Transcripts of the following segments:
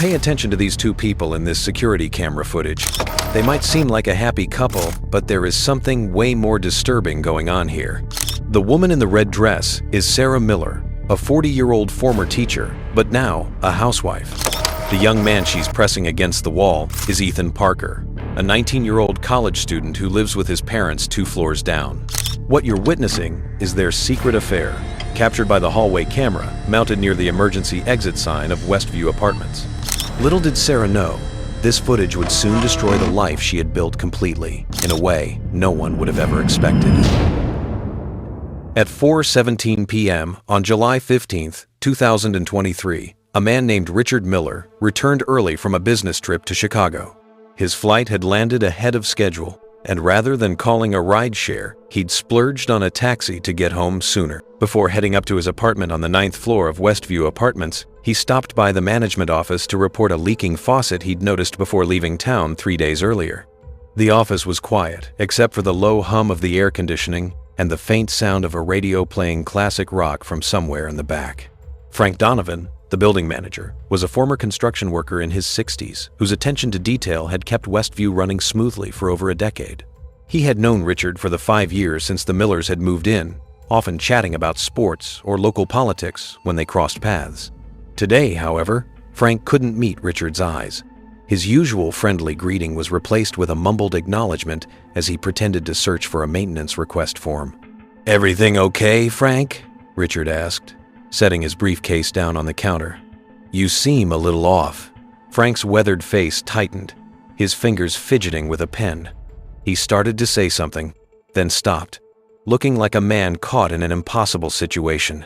Pay attention to these two people in this security camera footage. They might seem like a happy couple, but there is something way more disturbing going on here. The woman in the red dress is Sarah Miller, a 40-year-old former teacher, but now a housewife. The young man she's pressing against the wall is Ethan Parker, a 19-year-old college student who lives with his parents 2 floors down. What you're witnessing is their secret affair, captured by the hallway camera mounted near the emergency exit sign of Westview Apartments. Little did Sarah know, this footage would soon destroy the life she had built completely, in a way no one would have ever expected. At 4:17 p.m. on July 15, 2023, a man named Richard Miller returned early from a business trip to Chicago. His flight had landed ahead of schedule, and rather than calling a rideshare, he'd splurged on a taxi to get home sooner. Before heading up to his apartment on the 9th floor of Westview Apartments, he stopped by the management office to report a leaking faucet he'd noticed before leaving town 3 days earlier. The office was quiet, except for the low hum of the air conditioning and the faint sound of a radio playing classic rock from somewhere in the back. Frank Donovan, the building manager, was a former construction worker in his 60s whose attention to detail had kept Westview running smoothly for over a decade. He had known Richard for the 5 years since the Millers had moved in, often chatting about sports or local politics when they crossed paths. Today, however, Frank couldn't meet Richard's eyes. His usual friendly greeting was replaced with a mumbled acknowledgement as he pretended to search for a maintenance request form. "Everything okay, Frank?" Richard asked, setting his briefcase down on the counter. "You seem a little off." Frank's weathered face tightened, his fingers fidgeting with a pen. He started to say something, then stopped, looking like a man caught in an impossible situation.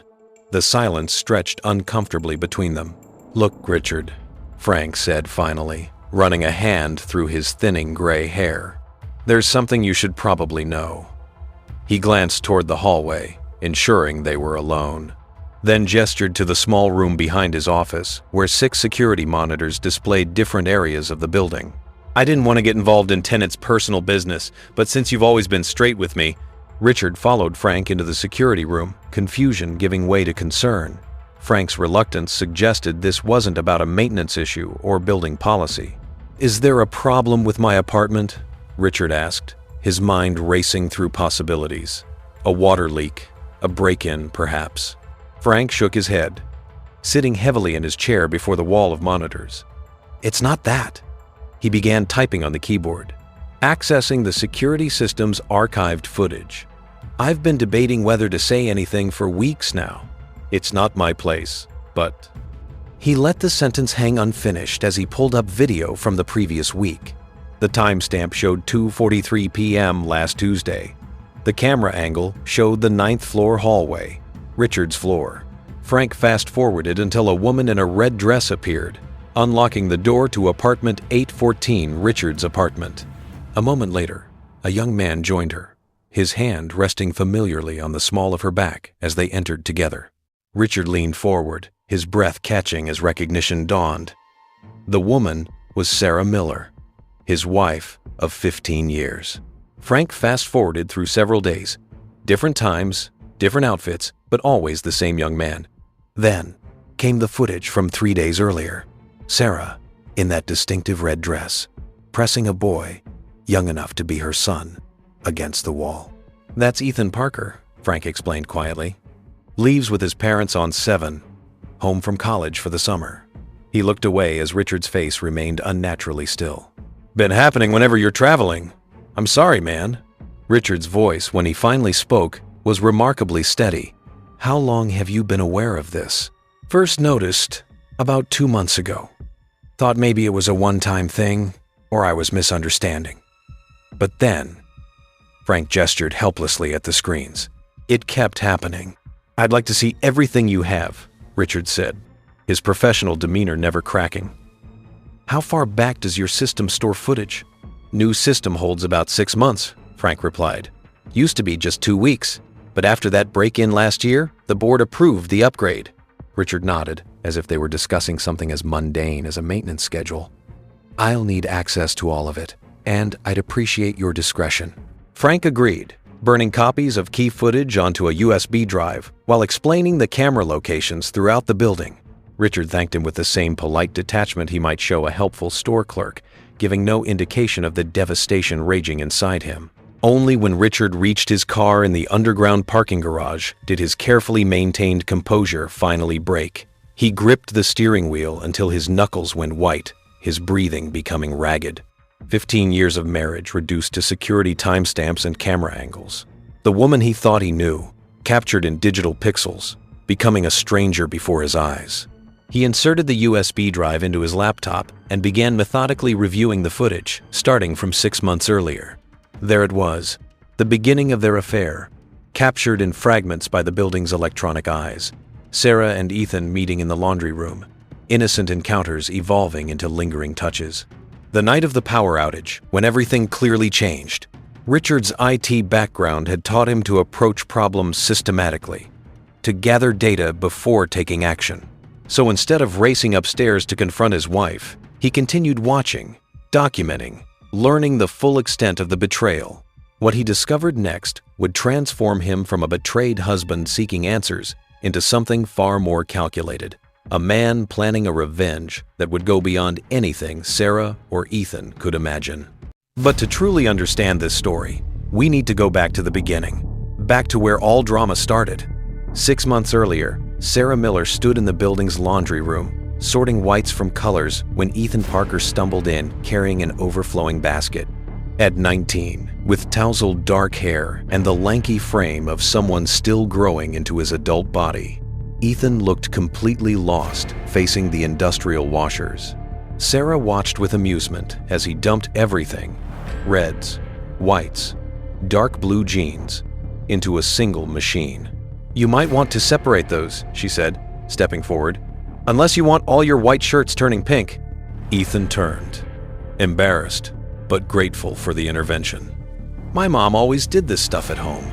The silence stretched uncomfortably between them. "Look, Richard," Frank said finally, running a hand through his thinning gray hair. "There's something you should probably know." He glanced toward the hallway, ensuring they were alone, then gestured to the small room behind his office, where 6 security monitors displayed different areas of the building. "I didn't want to get involved in tenants' personal business, but since you've always been straight with me..." Richard followed Frank into the security room, confusion giving way to concern. Frank's reluctance suggested this wasn't about a maintenance issue or building policy. "Is there a problem with my apartment?" Richard asked, his mind racing through possibilities. A water leak, a break-in, perhaps. Frank shook his head, sitting heavily in his chair before the wall of monitors. "It's not that." He began typing on the keyboard, accessing the security system's archived footage. "I've been debating whether to say anything for weeks now. It's not my place, but..." He let the sentence hang unfinished as he pulled up video from the previous week. The timestamp showed 2:43 p.m. last Tuesday. The camera angle showed the 9th floor hallway, Richard's floor. Frank fast-forwarded until a woman in a red dress appeared, unlocking the door to apartment 814, Richard's apartment. A moment later, a young man joined her, his hand resting familiarly on the small of her back as they entered together. Richard leaned forward, his breath catching as recognition dawned. The woman was Sarah Miller, his wife of 15 years. Frank fast-forwarded through several days, different times, different outfits, but always the same young man. Then came the footage from 3 days earlier. Sarah, in that distinctive red dress, pressing a boy, young enough to be her son, against the wall. "That's Ethan Parker," Frank explained quietly. "Leaves with his parents on 7, home from college for the summer." He looked away as Richard's face remained unnaturally still. "Been happening whenever you're traveling. I'm sorry, man." Richard's voice, when he finally spoke, was remarkably steady. "How long have you been aware of this?" "First noticed about 2 months ago. Thought maybe it was a one-time thing, or I was misunderstanding. But then..." Frank gestured helplessly at the screens. "It kept happening." "I'd like to see everything you have," Richard said, his professional demeanor never cracking. "How far back does your system store footage?" "New system holds about 6 months, Frank replied. "Used to be just 2 weeks, but after that break-in last year, the board approved the upgrade." Richard nodded, as if they were discussing something as mundane as a maintenance schedule. "I'll need access to all of it, and I'd appreciate your discretion." Frank agreed, burning copies of key footage onto a USB drive while explaining the camera locations throughout the building. Richard thanked him with the same polite detachment he might show a helpful store clerk, giving no indication of the devastation raging inside him. Only when Richard reached his car in the underground parking garage did his carefully maintained composure finally break. He gripped the steering wheel until his knuckles went white, his breathing becoming ragged. 15 years of marriage reduced to security timestamps and camera angles. The woman he thought he knew, captured in digital pixels, becoming a stranger before his eyes. He inserted the USB drive into his laptop and began methodically reviewing the footage, starting from 6 months earlier. There it was, the beginning of their affair, captured in fragments by the building's electronic eyes. Sarah and Ethan meeting in the laundry room, innocent encounters evolving into lingering touches. The night of the power outage, when everything clearly changed, Richard's IT background had taught him to approach problems systematically, to gather data before taking action. So instead of racing upstairs to confront his wife, he continued watching, documenting, learning the full extent of the betrayal. What he discovered next would transform him from a betrayed husband seeking answers into something far more calculated. A man planning a revenge that would go beyond anything Sarah or Ethan could imagine. But to truly understand this story, we need to go back to the beginning, back to where all drama started. 6 months earlier, Sarah Miller stood in the building's laundry room, sorting whites from colors when Ethan Parker stumbled in carrying an overflowing basket. At 19, with tousled dark hair and the lanky frame of someone still growing into his adult body, Ethan looked completely lost facing the industrial washers. Sarah watched with amusement as he dumped everything, reds, whites, dark blue jeans, into a single machine. "You might want to separate those," she said, stepping forward. "Unless you want all your white shirts turning pink." Ethan turned, embarrassed, but grateful for the intervention. "My mom always did this stuff at home,"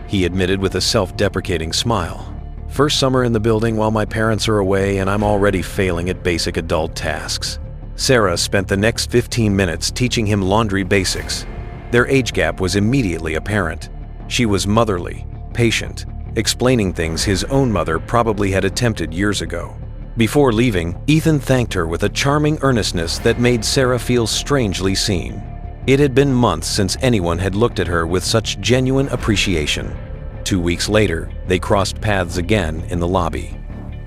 he admitted with a self-deprecating smile. "First summer in the building while my parents are away and I'm already failing at basic adult tasks." Sarah spent the next 15 minutes teaching him laundry basics. Their age gap was immediately apparent. She was motherly, patient, explaining things his own mother probably had attempted years ago. Before leaving, Ethan thanked her with a charming earnestness that made Sarah feel strangely seen. It had been months since anyone had looked at her with such genuine appreciation. 2 weeks later, they crossed paths again in the lobby.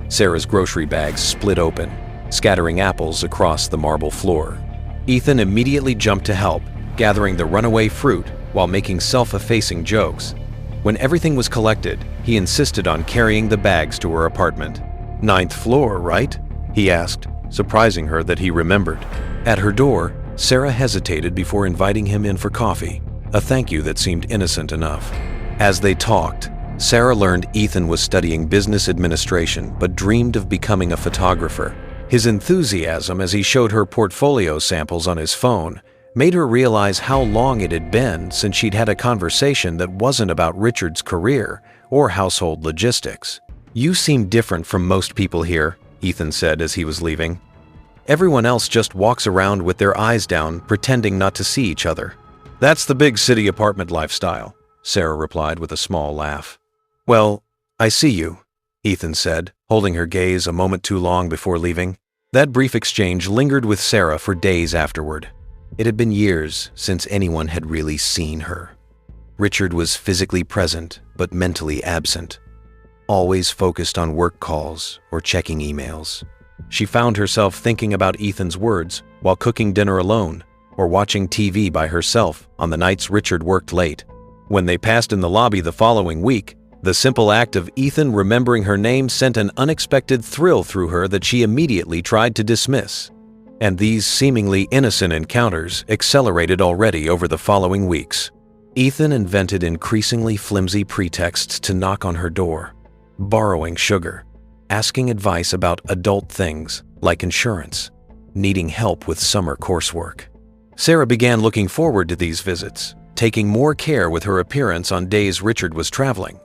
Sarah's grocery bags split open, scattering apples across the marble floor. Ethan immediately jumped to help, gathering the runaway fruit while making self-effacing jokes. When everything was collected, he insisted on carrying the bags to her apartment. "9th floor, right?" he asked, surprising her that he remembered. At her door, Sarah hesitated before inviting him in for coffee, a thank you that seemed innocent enough. As they talked, Sarah learned Ethan was studying business administration but dreamed of becoming a photographer. His enthusiasm as he showed her portfolio samples on his phone made her realize how long it had been since she'd had a conversation that wasn't about Richard's career or household logistics. "You seem different from most people here," Ethan said as he was leaving. "Everyone else just walks around with their eyes down, pretending not to see each other." "That's the big city apartment lifestyle," Sarah replied with a small laugh. "Well, I see you," Ethan said, holding her gaze a moment too long before leaving. That brief exchange lingered with Sarah for days afterward. It had been years since anyone had really seen her. Richard was physically present but mentally absent, always focused on work calls or checking emails. She found herself thinking about Ethan's words while cooking dinner alone or watching TV by herself on the nights Richard worked late. When they passed in the lobby the following week, the simple act of Ethan remembering her name sent an unexpected thrill through her that she immediately tried to dismiss. And these seemingly innocent encounters accelerated already over the following weeks. Ethan invented increasingly flimsy pretexts to knock on her door, borrowing sugar, asking advice about adult things like insurance, needing help with summer coursework. Sarah began looking forward to these visits, taking more care with her appearance on days Richard was traveling.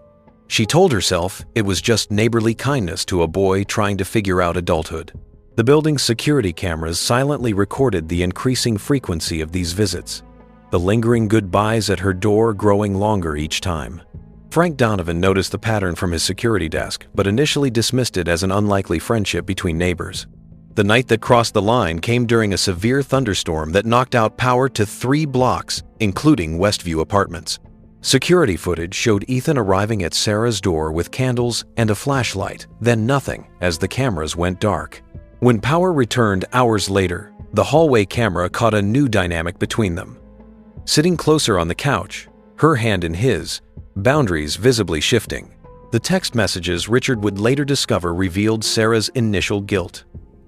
She told herself it was just neighborly kindness to a boy trying to figure out adulthood. The building's security cameras silently recorded the increasing frequency of these visits, the lingering goodbyes at her door growing longer each time. Frank Donovan noticed the pattern from his security desk, but initially dismissed it as an unlikely friendship between neighbors. The night that crossed the line came during a severe thunderstorm that knocked out power to 3 blocks, including Westview Apartments. Security footage showed Ethan arriving at Sarah's door with candles and a flashlight, then nothing as the cameras went dark. When power returned hours later, the hallway camera caught a new dynamic between them. Sitting closer on the couch, her hand in his, boundaries visibly shifting. The text messages Richard would later discover revealed Sarah's initial guilt.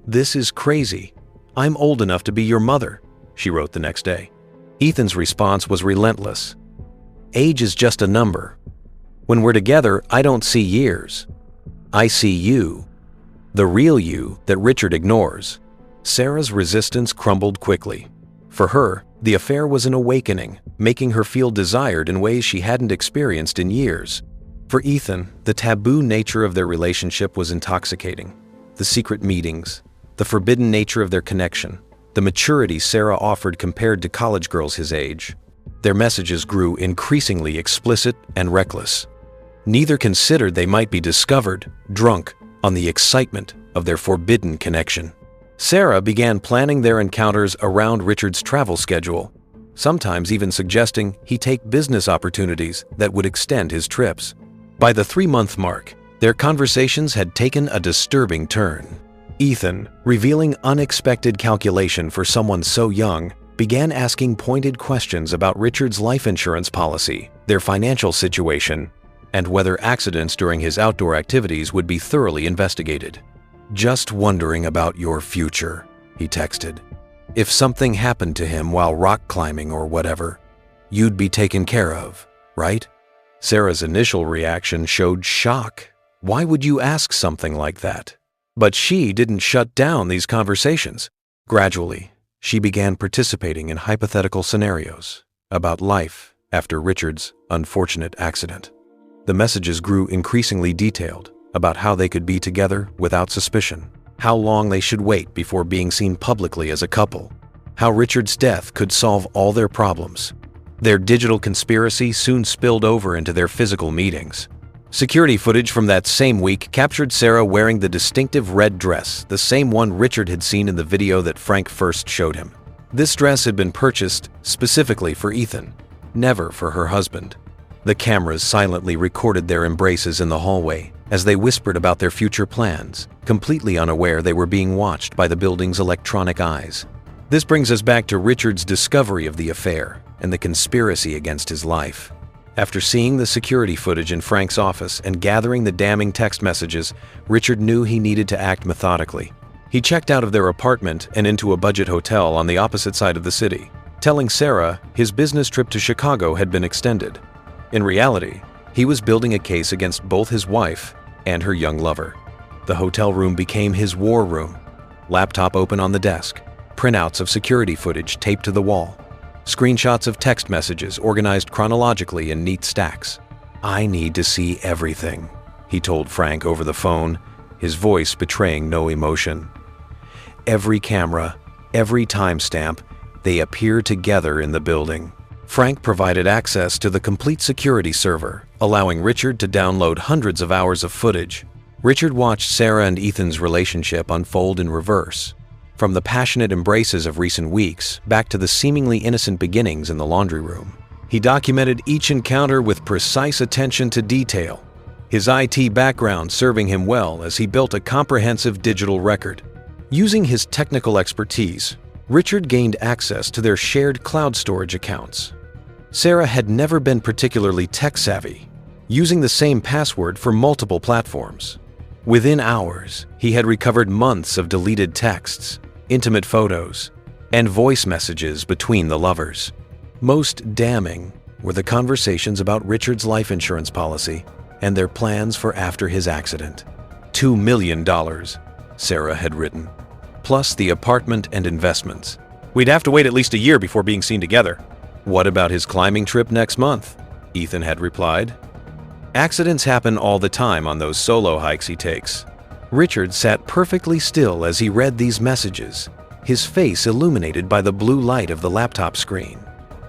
"This is crazy. I'm old enough to be your mother," she wrote the next day. Ethan's response was relentless. "Age is just a number. When we're together, I don't see years. I see you." The real you that Richard ignores. Sarah's resistance crumbled quickly. For her, the affair was an awakening, making her feel desired in ways she hadn't experienced in years. For Ethan, the taboo nature of their relationship was intoxicating. The secret meetings, the forbidden nature of their connection, the maturity Sarah offered compared to college girls his age. Their messages grew increasingly explicit and reckless. Neither considered they might be discovered, drunk on the excitement of their forbidden connection. Sarah began planning their encounters around Richard's travel schedule, sometimes even suggesting he take business opportunities that would extend his trips. By the 3-month mark, their conversations had taken a disturbing turn. Ethan, revealing unexpected calculation for someone so young, began asking pointed questions about Richard's life insurance policy, their financial situation, and whether accidents during his outdoor activities would be thoroughly investigated. "Just wondering about your future," he texted. "If something happened to him while rock climbing or whatever, you'd be taken care of, right?" Sarah's initial reaction showed shock. Why would you ask something like that? But she didn't shut down these conversations. Gradually, she began participating in hypothetical scenarios about life after Richard's unfortunate accident. The messages grew increasingly detailed about how they could be together without suspicion, how long they should wait before being seen publicly as a couple, how Richard's death could solve all their problems. Their digital conspiracy soon spilled over into their physical meetings. Security footage from that same week captured Sarah wearing the distinctive red dress, the same one Richard had seen in the video that Frank first showed him. This dress had been purchased specifically for Ethan, never for her husband. The cameras silently recorded their embraces in the hallway as they whispered about their future plans, completely unaware they were being watched by the building's electronic eyes. This brings us back to Richard's discovery of the affair and the conspiracy against his life. After seeing the security footage in Frank's office and gathering the damning text messages, Richard knew he needed to act methodically. He checked out of their apartment and into a budget hotel on the opposite side of the city, telling Sarah his business trip to Chicago had been extended. In reality, he was building a case against both his wife and her young lover. The hotel room became his war room. Laptop open on the desk, printouts of security footage taped to the wall, screenshots of text messages organized chronologically in neat stacks. "I need to see everything," he told Frank over the phone, his voice betraying no emotion. Every camera, every timestamp, they appear together in the building. Frank provided access to the complete security server, allowing Richard to download hundreds of hours of footage. Richard watched Sarah and Ethan's relationship unfold in reverse, from the passionate embraces of recent weeks back to the seemingly innocent beginnings in the laundry room. He documented each encounter with precise attention to detail, his IT background serving him well as he built a comprehensive digital record. Using his technical expertise, Richard gained access to their shared cloud storage accounts. Sarah had never been particularly tech-savvy, using the same password for multiple platforms. Within hours, he had recovered months of deleted texts, intimate photos, and voice messages between the lovers. Most damning were the conversations about Richard's life insurance policy and their plans for after his accident. $2 million, Sarah had written, plus the apartment and investments. "We'd have to wait at least a year before being seen together." "What about his climbing trip next month?" Ethan had replied. "Accidents happen all the time on those solo hikes he takes." Richard sat perfectly still as he read these messages, his face illuminated by the blue light of the laptop screen.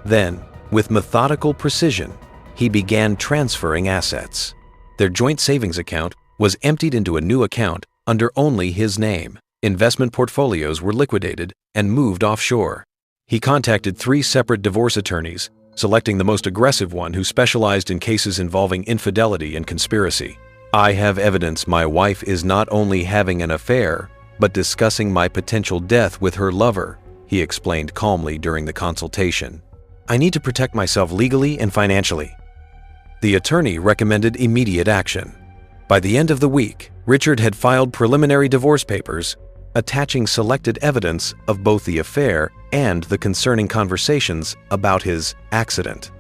Then, with methodical precision, he began transferring assets. Their joint savings account was emptied into a new account under only his name. Investment portfolios were liquidated and moved offshore. He contacted 3 separate divorce attorneys, selecting the most aggressive one who specialized in cases involving infidelity and conspiracy. "I have evidence my wife is not only having an affair, but discussing my potential death with her lover," he explained calmly during the consultation. "I need to protect myself legally and financially." The attorney recommended immediate action. By the end of the week, Richard had filed preliminary divorce papers, attaching selected evidence of both the affair and the concerning conversations about his accident.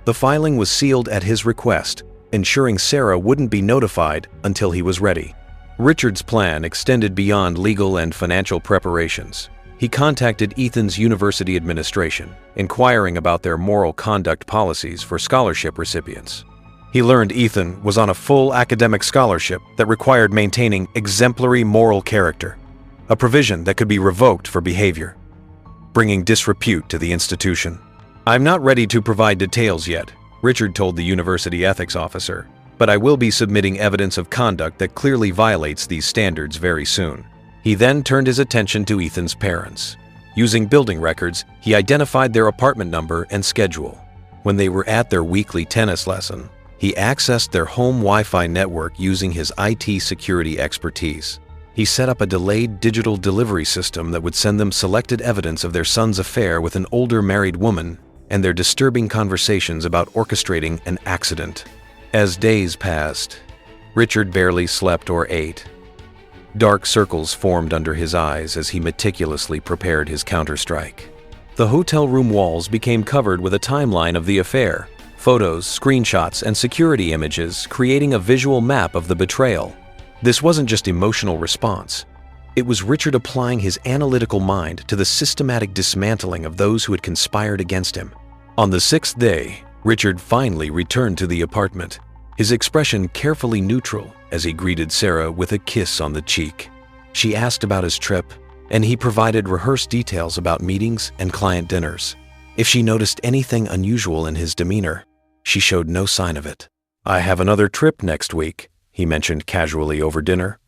The filing was sealed at his request, ensuring Sarah wouldn't be notified until he was ready. Richard's plan extended beyond legal and financial preparations. He contacted Ethan's university administration, inquiring about their moral conduct policies for scholarship recipients. He learned Ethan was on a full academic scholarship that required maintaining exemplary moral character, a provision that could be revoked for behavior, bringing disrepute to the institution. "I'm not ready to provide details yet," Richard told the university ethics officer, "but I will be submitting evidence of conduct that clearly violates these standards very soon." He then turned his attention to Ethan's parents. Using building records, he identified their apartment number and schedule. When they were at their weekly tennis lesson, he accessed their home Wi-Fi network using his IT security expertise. He set up a delayed digital delivery system that would send them selected evidence of their son's affair with an older married woman and their disturbing conversations about orchestrating an accident. As days passed, Richard barely slept or ate. Dark circles formed under his eyes as he meticulously prepared his counterstrike. The hotel room walls became covered with a timeline of the affair, photos, screenshots, and security images, creating a visual map of the betrayal. This wasn't just emotional response. It was Richard applying his analytical mind to the systematic dismantling of those who had conspired against him. On the 6th day, Richard finally returned to the apartment, his expression carefully neutral as he greeted Sarah with a kiss on the cheek. She asked about his trip, and he provided rehearsed details about meetings and client dinners. If she noticed anything unusual in his demeanor, she showed no sign of it. "I have another trip next week," he mentioned casually over dinner.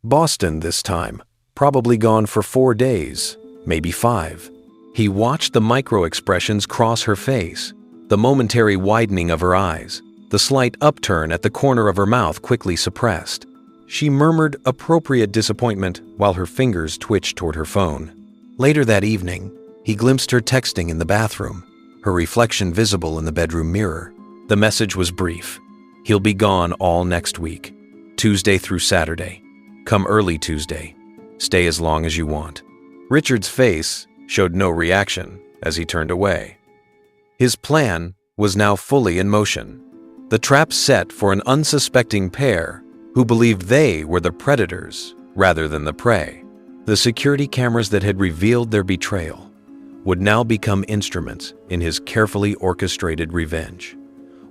"Boston this time, probably gone for 4 days, maybe 5. He watched the micro-expressions cross her face, the momentary widening of her eyes, the slight upturn at the corner of her mouth quickly suppressed. She murmured appropriate disappointment while her fingers twitched toward her phone. Later that evening, he glimpsed her texting in the bathroom, her reflection visible in the bedroom mirror. The message was brief. "He'll be gone all next week, Tuesday through Saturday. Come early Tuesday. Stay as long as you want." Richard's face showed no reaction as he turned away. His plan was now fully in motion. The trap set for an unsuspecting pair who believed they were the predators rather than the prey. The security cameras that had revealed their betrayal would now become instruments in his carefully orchestrated revenge,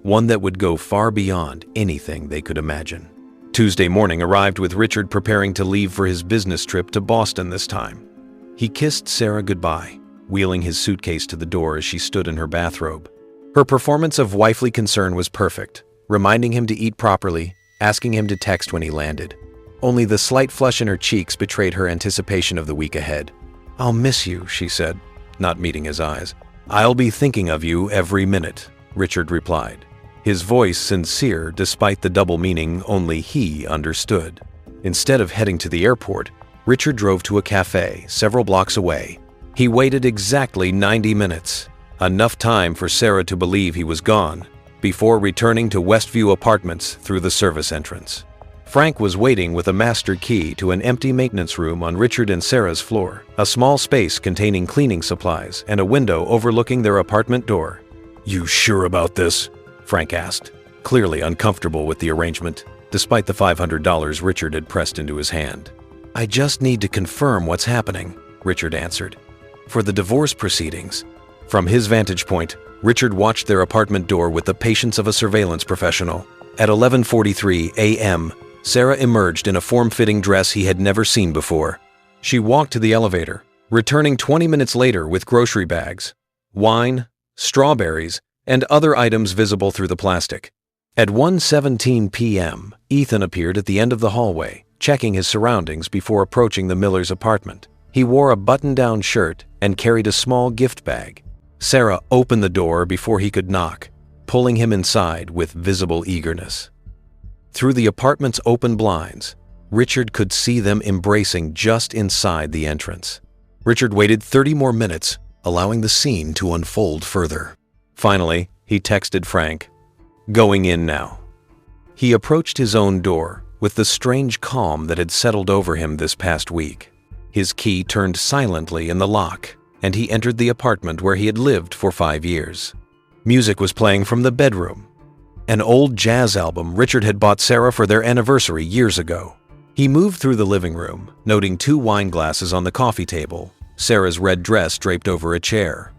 one that would go far beyond anything they could imagine. Tuesday morning arrived with Richard preparing to leave for his business trip to Boston this time. He kissed Sarah goodbye, wheeling his suitcase to the door as she stood in her bathrobe. Her performance of wifely concern was perfect, reminding him to eat properly, asking him to text when he landed. Only the slight flush in her cheeks betrayed her anticipation of the week ahead. "I'll miss you," she said, not meeting his eyes. "I'll be thinking of you every minute," Richard replied, his voice sincere despite the double meaning only he understood. Instead of heading to the airport, Richard drove to a cafe several blocks away. He waited exactly 90 minutes, enough time for Sarah to believe he was gone, before returning to Westview Apartments through the service entrance. Frank was waiting with a master key to an empty maintenance room on Richard and Sarah's floor, a small space containing cleaning supplies and a window overlooking their apartment door. "You sure about this?" Frank asked, clearly uncomfortable with the arrangement, despite the $500 Richard had pressed into his hand. "I just need to confirm what's happening," Richard answered. "For the divorce proceedings." From his vantage point, Richard watched their apartment door with the patience of a surveillance professional. At 11:43 a.m., Sarah emerged in a form-fitting dress he had never seen before. She walked to the elevator, returning 20 minutes later with grocery bags, wine, strawberries, and other items visible through the plastic. At 1:17 p.m., Ethan appeared at the end of the hallway, checking his surroundings before approaching the Millers' apartment. He wore a button-down shirt and carried a small gift bag. Sarah opened the door before he could knock, pulling him inside with visible eagerness. Through the apartment's open blinds, Richard could see them embracing just inside the entrance. Richard waited 30 more minutes, allowing the scene to unfold further. Finally, he texted Frank, "Going in now." He approached his own door with the strange calm that had settled over him this past week. His key turned silently in the lock, and he entered the apartment where he had lived for 5 years. Music was playing from the bedroom, an old jazz album Richard had bought Sarah for their anniversary years ago. He moved through the living room, noting 2 wine glasses on the coffee table, Sarah's red dress draped over a chair.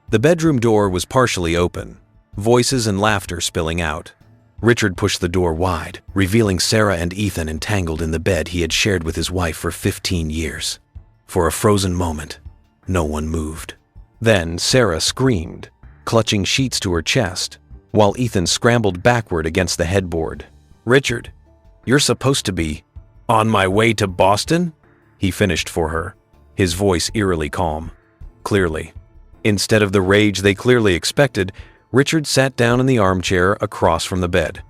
The bedroom door was partially open, voices and laughter spilling out. Richard pushed the door wide, revealing Sarah and Ethan entangled in the bed he had shared with his wife for 15 years. For a frozen moment, no one moved. Then Sarah screamed, clutching sheets to her chest, while Ethan scrambled backward against the headboard. "Richard, you're supposed to be on my way to Boston?" he finished for her, his voice eerily calm. Clearly, instead of the rage they clearly expected, Richard sat down in the armchair across from the bed.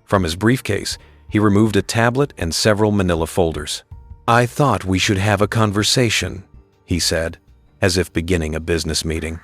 From his briefcase, he removed a tablet and several manila folders. "I thought we should have a conversation," he said, as if beginning a business meeting,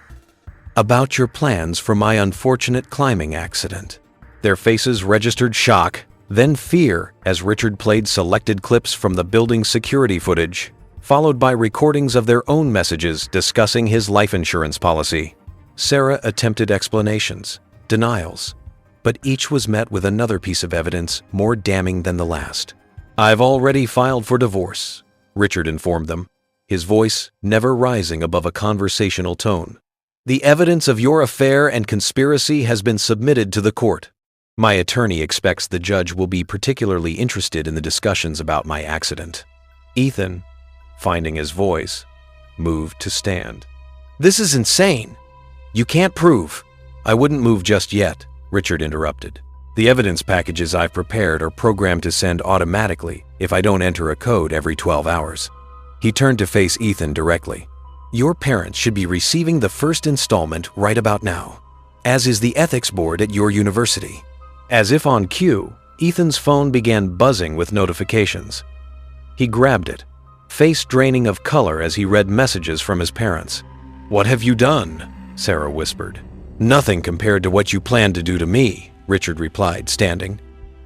"about your plans for my unfortunate climbing accident." Their faces registered shock, then fear as Richard played selected clips from the building's security footage, followed by recordings of their own messages discussing his life insurance policy. Sarah attempted explanations, denials, but each was met with another piece of evidence more damning than the last. "I've already filed for divorce," Richard informed them, his voice never rising above a conversational tone. "The evidence of your affair and conspiracy has been submitted to the court. My attorney expects the judge will be particularly interested in the discussions about my accident." Ethan, finding his voice, moved to stand. "This is insane. You can't prove." "I wouldn't move just yet," Richard interrupted. "The evidence packages I've prepared are programmed to send automatically if I don't enter a code every 12 hours. He turned to face Ethan directly. "Your parents should be receiving the first installment right about now, as is the ethics board at your university." As if on cue, Ethan's phone began buzzing with notifications. He grabbed it, face draining of color as he read messages from his parents. "What have you done?" Sarah whispered. "Nothing compared to what you planned to do to me," Richard replied, standing.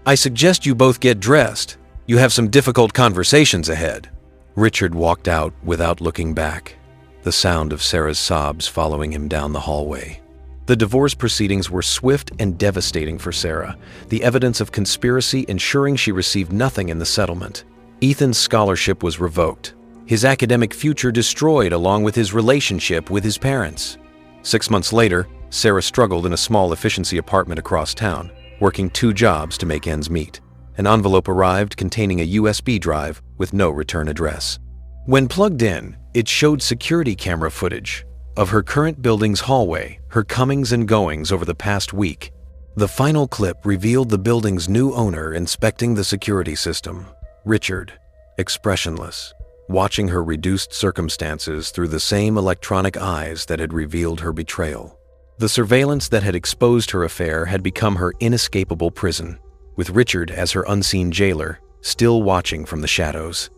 "I suggest you both get dressed. You have some difficult conversations ahead." Richard walked out without looking back, the sound of Sarah's sobs following him down the hallway. The divorce proceedings were swift and devastating for Sarah, the evidence of conspiracy ensuring she received nothing in the settlement. Ethan's scholarship was revoked, his academic future destroyed along with his relationship with his parents. 6 months later, Sarah struggled in a small efficiency apartment across town, working 2 jobs to make ends meet. An envelope arrived containing a USB drive with no return address. When plugged in, it showed security camera footage of her current building's hallway, her comings and goings over the past week. The final clip revealed the building's new owner inspecting the security system, Richard, expressionless, watching her reduced circumstances through the same electronic eyes that had revealed her betrayal. The surveillance that had exposed her affair had become her inescapable prison, with Richard as her unseen jailer, still watching from the shadows.